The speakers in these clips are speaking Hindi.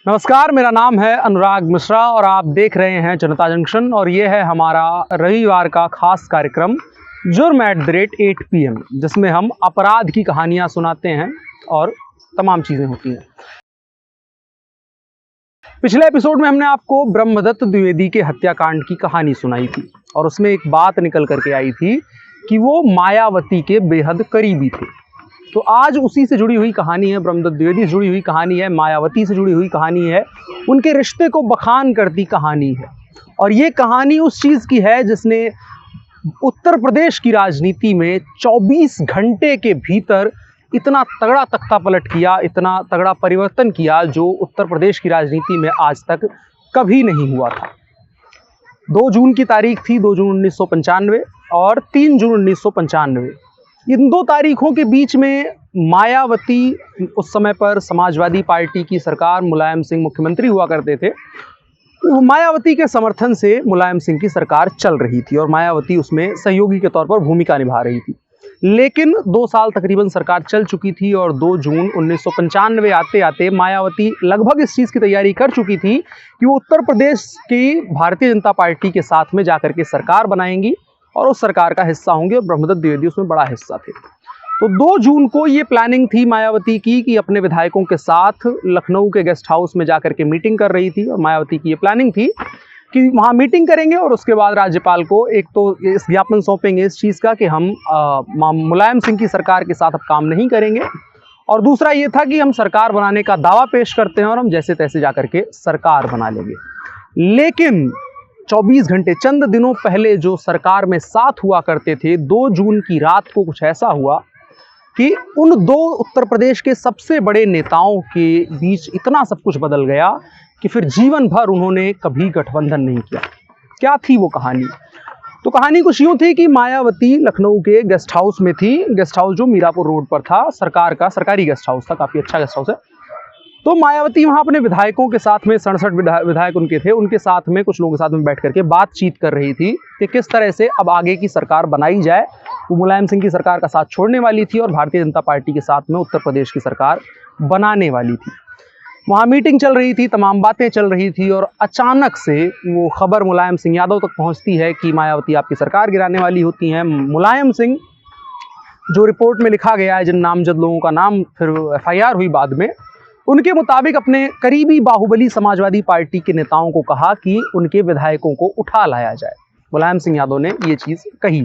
नमस्कार, मेरा नाम है अनुराग मिश्रा और आप देख रहे हैं जनता जंक्शन और ये है हमारा रविवार का खास कार्यक्रम जुर्म @8 PM, जिसमें हम अपराध की कहानियां सुनाते हैं और तमाम चीज़ें होती हैं। पिछले एपिसोड में हमने आपको ब्रह्मदत्त द्विवेदी के हत्याकांड की कहानी सुनाई थी और उसमें एक बात निकल करके आई थी कि वो मायावती के बेहद करीबी थे। तो आज उसी से जुड़ी हुई कहानी है, ब्रह्मदत्त द्विवेदी से जुड़ी हुई कहानी है, मायावती से जुड़ी हुई कहानी है, उनके रिश्ते को बखान करती कहानी है। और ये कहानी उस चीज़ की है जिसने उत्तर प्रदेश की राजनीति में 24 घंटे के भीतर इतना तगड़ा तख्ता पलट किया, इतना तगड़ा परिवर्तन किया जो उत्तर प्रदेश की राजनीति में आज तक कभी नहीं हुआ था। 2 जून की तारीख थी, 2 जून 1995 और 3 जून 1995। इन 2 तारीखों के बीच में मायावती, उस समय पर समाजवादी पार्टी की सरकार, मुलायम सिंह मुख्यमंत्री हुआ करते थे। मायावती के समर्थन से मुलायम सिंह की सरकार चल रही थी और मायावती उसमें सहयोगी के तौर पर भूमिका निभा रही थी। लेकिन 2 साल तकरीबन सरकार चल चुकी थी और 2 जून 1995 आते आते मायावती लगभग इस चीज़ की तैयारी कर चुकी थी कि वो उत्तर प्रदेश की भारतीय जनता पार्टी के साथ में जाकर के सरकार बनाएंगी और उस सरकार का हिस्सा होंगे और ब्रह्मदत्त द्विवेदी उसमें बड़ा हिस्सा थे। तो 2 जून को ये प्लानिंग थी मायावती की कि अपने विधायकों के साथ लखनऊ के गेस्ट हाउस में जाकर के मीटिंग कर रही थी और मायावती की ये प्लानिंग थी कि वहाँ मीटिंग करेंगे और उसके बाद राज्यपाल को एक तो इस ज्ञापन सौंपेंगे इस चीज़ का कि हम मुलायम सिंह की सरकार के साथ अब काम नहीं करेंगे, और दूसरा ये था कि हम सरकार बनाने का दावा पेश करते हैं और हम जैसे तैसे जाकर के सरकार बना लेंगे। लेकिन 24 घंटे, चंद दिनों पहले जो सरकार में साथ हुआ करते थे, 2 जून की रात को कुछ ऐसा हुआ कि उन 2 उत्तर प्रदेश के सबसे बड़े नेताओं के बीच इतना सब कुछ बदल गया कि फिर जीवन भर उन्होंने कभी गठबंधन नहीं किया। क्या थी वो कहानी? तो कहानी कुछ यूँ थी कि मायावती लखनऊ के गेस्ट हाउस में थी, गेस्ट हाउस जो मीरापुर रोड पर था, सरकारी गेस्ट हाउस था, काफ़ी अच्छा गेस्ट हाउस है। तो मायावती वहाँ अपने विधायकों के साथ में 67 विधायक उनके थे, उनके साथ में कुछ लोगों के साथ में बैठ करके बातचीत कर रही थी कि किस तरह से अब आगे की सरकार बनाई जाए। वो मुलायम सिंह की सरकार का साथ छोड़ने वाली थी और भारतीय जनता पार्टी के साथ में उत्तर प्रदेश की सरकार बनाने वाली थी। वहाँ मीटिंग चल रही थी, तमाम बातें चल रही थी और अचानक से वो खबर मुलायम सिंह यादव तक पहुँचती है कि मायावती आपकी सरकार गिराने वाली होती हैं। मुलायम सिंह, जो रिपोर्ट में लिखा गया है, जिन नामजद लोगों का नाम फिर FIR हुई बाद में, उनके मुताबिक अपने करीबी बाहुबली समाजवादी पार्टी के नेताओं को कहा कि उनके विधायकों को उठा लाया जाए। मुलायम सिंह यादव ने ये चीज़ कही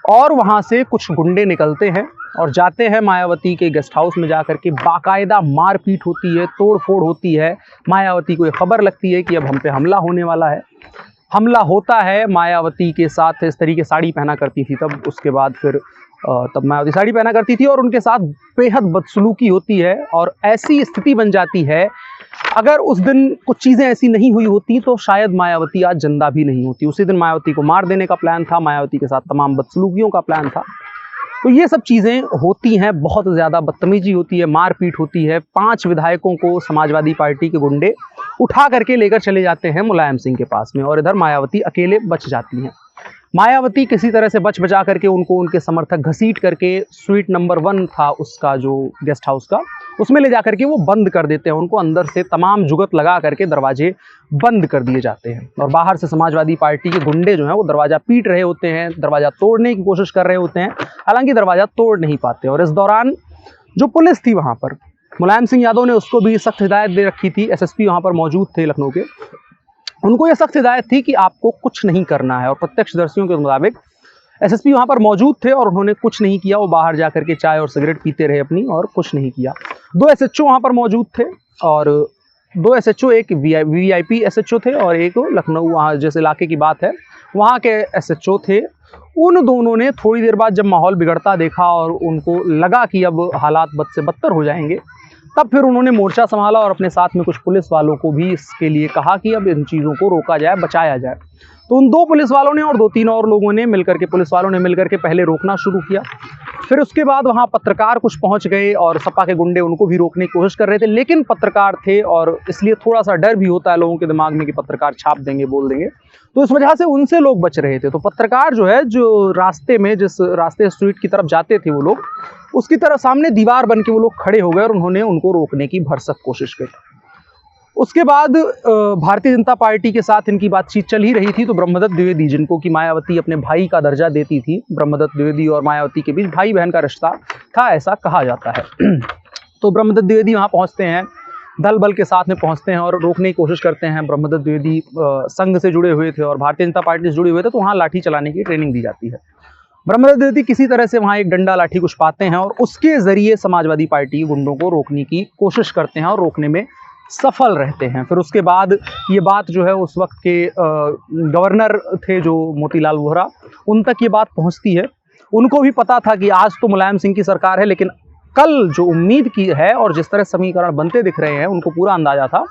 और वहाँ से कुछ गुंडे निकलते हैं और जाते हैं मायावती के गेस्ट हाउस में जाकर के बाकायदा मारपीट होती है, तोड़फोड़ होती है। मायावती को ये खबर लगती है कि अब हम पे हमला होने वाला है। हमला होता है, मायावती के साथ इस तरीके साड़ी पहना करती थी तब, उसके बाद फिर तब मायावती साड़ी पहना करती थी और उनके साथ बेहद बदसलूकी होती है और ऐसी स्थिति बन जाती है, अगर उस दिन कुछ चीज़ें ऐसी नहीं हुई होती तो शायद मायावती आज जिंदा भी नहीं होती। उसी दिन मायावती को मार देने का प्लान था, मायावती के साथ तमाम बदसलूकियों का प्लान था। तो ये सब चीज़ें होती हैं, बहुत ज़्यादा बदतमीजी होती है, मारपीट होती है। 5 विधायकों को समाजवादी पार्टी के गुंडे उठा करके लेकर चले जाते हैं मुलायम सिंह के पास में और इधर मायावती अकेले बच जाती हैं। मायावती किसी तरह से बचा करके उनको उनके समर्थक घसीट करके स्वीट नंबर 1 था उसका, जो गेस्ट हाउस का, उसमें ले जा करके वो बंद कर देते हैं उनको। अंदर से तमाम जुगत लगा करके दरवाजे बंद कर दिए जाते हैं और बाहर से समाजवादी पार्टी के गुंडे जो हैं वो दरवाज़ा पीट रहे होते हैं, दरवाज़ा तोड़ने की कोशिश कर रहे होते हैं, हालांकि दरवाज़ा तोड़ नहीं पाते। और इस दौरान जो पुलिस थी वहाँ पर, मुलायम सिंह यादव ने उसको भी सख्त हिदायत दे रखी थी। SSP वहाँ पर मौजूद थे लखनऊ के, उनको यह सख्त हिदायत थी कि आपको कुछ नहीं करना है। और प्रत्यक्षदर्शियों के मुताबिक SSP वहाँ पर मौजूद थे और उन्होंने कुछ नहीं किया। वो बाहर जा करके चाय और सिगरेट पीते रहे अपनी और कुछ नहीं किया। 2 SHO वहाँ पर मौजूद थे और 2 SHO, एक VIP SHO थे और एक लखनऊ, वहाँ जैसे इलाके की बात है वहाँ के SHO थे। उन दोनों ने थोड़ी देर बाद जब माहौल बिगड़ता देखा और उनको लगा कि अब हालात बद से बदतर हो जाएंगे, तब फिर उन्होंने मोर्चा संभाला और अपने साथ में कुछ पुलिस वालों को भी इसके लिए कहा कि अब इन चीज़ों को रोका जाए, बचाया जाए। तो उन 2 पुलिस वालों ने और 2-3 और लोगों ने मिलकर के, पुलिस वालों ने मिलकर के पहले रोकना शुरू किया। फिर उसके बाद वहाँ पत्रकार कुछ पहुँच गए और सपा के गुंडे उनको भी रोकने की कोशिश कर रहे थे, लेकिन पत्रकार थे और इसलिए थोड़ा सा डर भी होता है लोगों के दिमाग में कि पत्रकार छाप देंगे, बोल देंगे, तो इस वजह से उनसे लोग बच रहे थे। तो पत्रकार जो है, जो रास्ते में, जिस रास्ते स्ट्रीट की तरफ जाते थे वो लोग, उसकी तरफ सामने दीवार बन के वो लोग खड़े हो गए और उन्होंने उनको रोकने की भरसक कोशिश की। उसके बाद भारतीय जनता पार्टी के साथ इनकी बातचीत चल ही रही थी, तो ब्रह्मदत्त द्विवेदी, जिनको कि मायावती अपने भाई का दर्जा देती थी, ब्रह्मदत्त द्विवेदी और मायावती के बीच भाई बहन का रिश्ता था, ऐसा कहा जाता है। तो ब्रह्मदत्त द्विवेदी वहाँ पहुँचते हैं, दल बल के साथ में पहुँचते हैं और रोकने की कोशिश करते हैं। ब्रह्मदत्त द्विवेदी संघ से जुड़े हुए थे और भारतीय जनता पार्टी से जुड़े हुए थे, तो वहाँ लाठी चलाने की ट्रेनिंग दी जाती है। ब्रह्मदत्त द्विवेदी किसी तरह से वहाँ एक डंडा लाठी कुछ पाते हैं और उसके जरिए समाजवादी पार्टी के गुंडों को रोकने की कोशिश करते हैं और रोकने में सफल रहते हैं। फिर उसके बाद ये बात जो है उस वक्त के गवर्नर थे जो मोतीलाल वोहरा, उन तक ये बात पहुंचती है। उनको भी पता था कि आज तो मुलायम सिंह की सरकार है, लेकिन कल जो उम्मीद की है और जिस तरह समीकरण बनते दिख रहे हैं, उनको पूरा अंदाजा था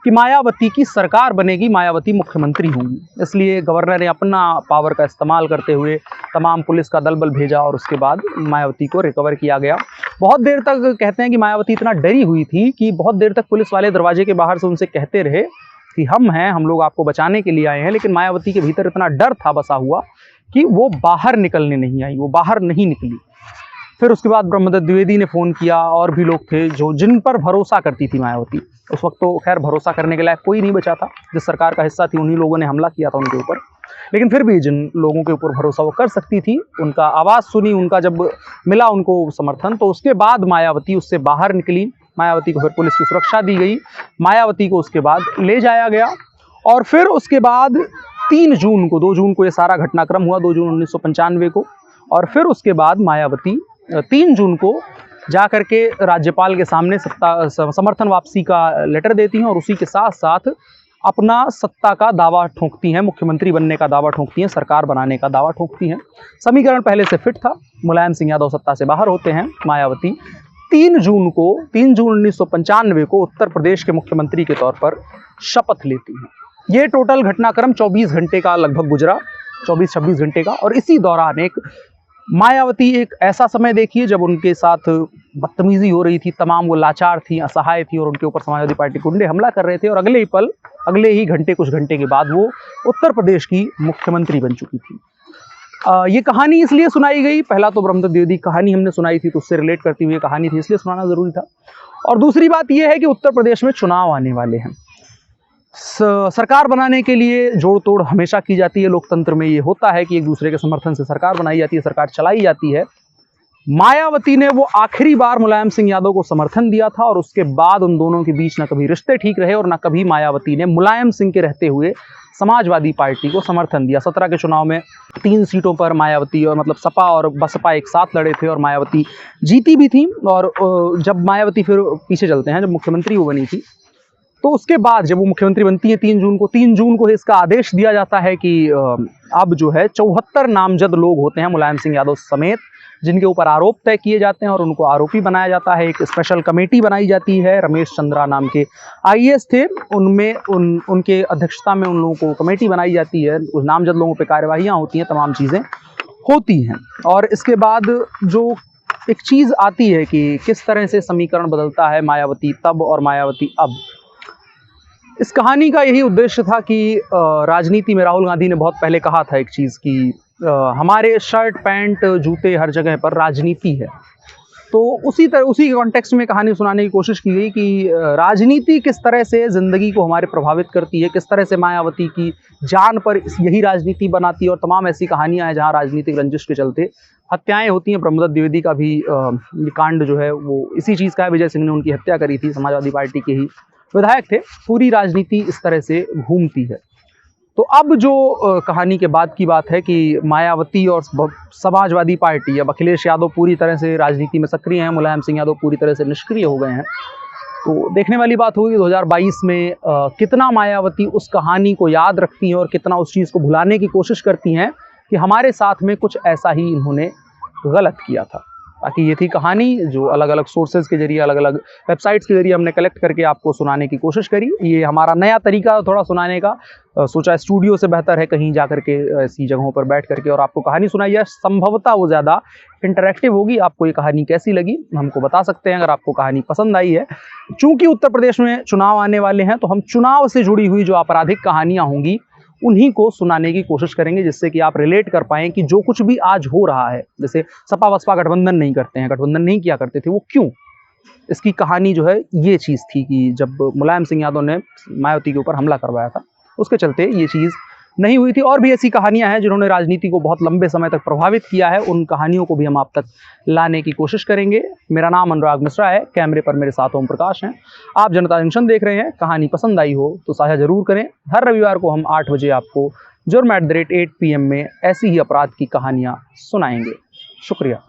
कि मायावती की सरकार बनेगी, मायावती मुख्यमंत्री होंगी। इसलिए गवर्नर ने अपना पावर का इस्तेमाल करते हुए तमाम पुलिस का दल बल भेजा और उसके बाद मायावती को रिकवर किया गया। बहुत देर तक कहते हैं कि मायावती इतना डरी हुई थी कि बहुत देर तक पुलिस वाले दरवाजे के बाहर से उनसे कहते रहे कि हम हैं, हम लोग आपको बचाने के लिए आए हैं, लेकिन मायावती के भीतर इतना डर था बसा हुआ कि वो बाहर निकलने नहीं आई, वो बाहर नहीं निकली। फिर उसके बाद ब्रह्मदत्त द्विवेदी ने फ़ोन किया और भी लोग थे जो जिन पर भरोसा करती थी मायावती। उस वक्त तो खैर भरोसा करने के लायक कोई नहीं बचा था, जिस सरकार का हिस्सा थी उन्हीं लोगों ने हमला किया था उनके ऊपर, लेकिन फिर भी जिन लोगों के ऊपर भरोसा वो कर सकती थी, उनका आवाज़ सुनी, उनका जब मिला उनको समर्थन, तो उसके बाद मायावती उससे बाहर निकली। मायावती को फिर पुलिस की सुरक्षा दी गई, मायावती को उसके बाद ले जाया गया और फिर उसके बाद 3 जून को 2 जून को ये सारा घटनाक्रम हुआ, 2 जून 1995 को। और फिर उसके बाद मायावती 3 जून को जाकर के राज्यपाल के सामने समर्थन वापसी का लेटर देती हैं और उसी के साथ साथ अपना सत्ता का दावा ठोंकती हैं, मुख्यमंत्री बनने का दावा ठोंकती हैं, सरकार बनाने का दावा ठोंकती हैं। समीकरण पहले से फिट था, मुलायम सिंह यादव सत्ता से बाहर होते हैं। मायावती 3 जून 1995 को उत्तर प्रदेश के मुख्यमंत्री के तौर पर शपथ लेती हैं। ये टोटल घटनाक्रम 24 घंटे का लगभग गुजरा, 24-26 घंटे का। और इसी दौरान एक मायावती एक ऐसा समय देखिए जब उनके साथ बदतमीजी हो रही थी, तमाम वो लाचार थी, असहाय थी और उनके ऊपर समाजवादी पार्टी गुंडे हमला कर रहे थे और अगले ही पल, अगले ही घंटे, कुछ घंटे के बाद वो उत्तर प्रदेश की मुख्यमंत्री बन चुकी थी। ये कहानी इसलिए सुनाई गई, पहला तो ब्रह्मदत्त द्विवेदी कहानी हमने सुनाई थी तो उससे रिलेट करती हुई कहानी थी, इसलिए सुनाना जरूरी था। और दूसरी बात यह है कि उत्तर प्रदेश में चुनाव आने वाले हैं। सरकार बनाने के लिए जोड़ तोड़ हमेशा की जाती है, लोकतंत्र में ये होता है कि एक दूसरे के समर्थन से सरकार बनाई जाती है, सरकार चलाई जाती है। मायावती ने वो आखिरी बार मुलायम सिंह यादव को समर्थन दिया था और उसके बाद उन दोनों के बीच ना कभी रिश्ते ठीक रहे और ना कभी मायावती ने मुलायम सिंह के रहते हुए समाजवादी पार्टी को समर्थन दिया। 17 के चुनाव में 3 सीटों पर मायावती और मतलब सपा और बसपा एक साथ लड़े थे और मायावती जीती भी थी। और जब मायावती फिर पीछे चलते हैं, जब मुख्यमंत्री वो बनी थी, तो उसके बाद जब वो मुख्यमंत्री बनती है 3 जून को इसका आदेश दिया जाता है कि अब जो है 74 नामजद लोग होते हैं मुलायम सिंह यादव समेत, जिनके ऊपर आरोप तय किए जाते हैं और उनको आरोपी बनाया जाता है। एक स्पेशल कमेटी बनाई जाती है, रमेश चंद्रा नाम के IAS थे, उनमें उनके अध्यक्षता में उन लोगों को कमेटी बनाई जाती है, उस नामजद लोगों पर कार्यवाहियाँ होती हैं, तमाम चीज़ें होती हैं। और इसके बाद जो एक चीज़ आती है कि किस तरह से समीकरण बदलता है, मायावती तब और मायावती अब। इस कहानी का यही उद्देश्य था कि राजनीति में राहुल गांधी ने बहुत पहले कहा था एक चीज़ कि हमारे शर्ट पैंट जूते हर जगह पर राजनीति है। तो उसी कॉन्टेक्स्ट में कहानी सुनाने की कोशिश की गई कि राजनीति किस तरह से ज़िंदगी को हमारे प्रभावित करती है, किस तरह से मायावती की जान पर यही राजनीति बनाती है। और तमाम ऐसी कहानियाँ हैं जहाँ राजनीतिक रंजिश के चलते हत्याएं होती हैं। ब्रह्मदत्त द्विवेदी का भी ये कांड जो है वो इसी चीज़ का है, विजय सिंह ने उनकी हत्या करी थी, समाजवादी पार्टी के ही विधायक थे। पूरी राजनीति इस तरह से घूमती है। तो अब जो कहानी के बाद की बात है कि मायावती और समाजवादी पार्टी, अब अखिलेश यादव पूरी तरह से राजनीति में सक्रिय हैं, मुलायम सिंह यादव पूरी तरह से निष्क्रिय हो गए हैं। तो देखने वाली बात होगी 2022 में कितना मायावती उस कहानी को याद रखती हैं और कितना उस चीज़ को भुलाने की कोशिश करती हैं कि हमारे साथ में कुछ ऐसा ही इन्होंने गलत किया था। बाकी ये थी कहानी जो अलग अलग सोर्सेज के जरिए, अलग अलग वेबसाइट्स के जरिए हमने कलेक्ट करके आपको सुनाने की कोशिश करी। ये हमारा नया तरीका थोड़ा सुनाने का, सोचा स्टूडियो से बेहतर है कहीं जा करके ऐसी जगहों पर बैठ करके और आपको कहानी सुनाई है। संभवतः वो ज़्यादा इंटरैक्टिव होगी। आपको ये कहानी कैसी लगी हमको बता सकते हैं अगर आपको कहानी पसंद आई है। चूँकि उत्तर प्रदेश में चुनाव आने वाले हैं तो हम चुनाव से जुड़ी हुई जो आपराधिक कहानियाँ होंगी उन्हीं को सुनाने की कोशिश करेंगे, जिससे कि आप रिलेट कर पाएँ कि जो कुछ भी आज हो रहा है, जैसे सपा बसपा गठबंधन नहीं करते हैं, गठबंधन नहीं किया करते थे, वो क्यों? इसकी कहानी जो है ये चीज़ थी कि जब मुलायम सिंह यादव ने मायावती के ऊपर हमला करवाया था, उसके चलते ये चीज़ नहीं हुई थी। और भी ऐसी कहानियां हैं जिन्होंने राजनीति को बहुत लंबे समय तक प्रभावित किया है, उन कहानियों को भी हम आप तक लाने की कोशिश करेंगे। मेरा नाम अनुराग मिश्रा है, कैमरे पर मेरे साथ ओम प्रकाश हैं। आप जनता जंक्शन देख रहे हैं। कहानी पसंद आई हो तो साझा जरूर करें। हर रविवार को हम 8 बजे आपको जुर्म @ 8 PM में ऐसी ही अपराध की कहानियाँ सुनाएंगे। शुक्रिया।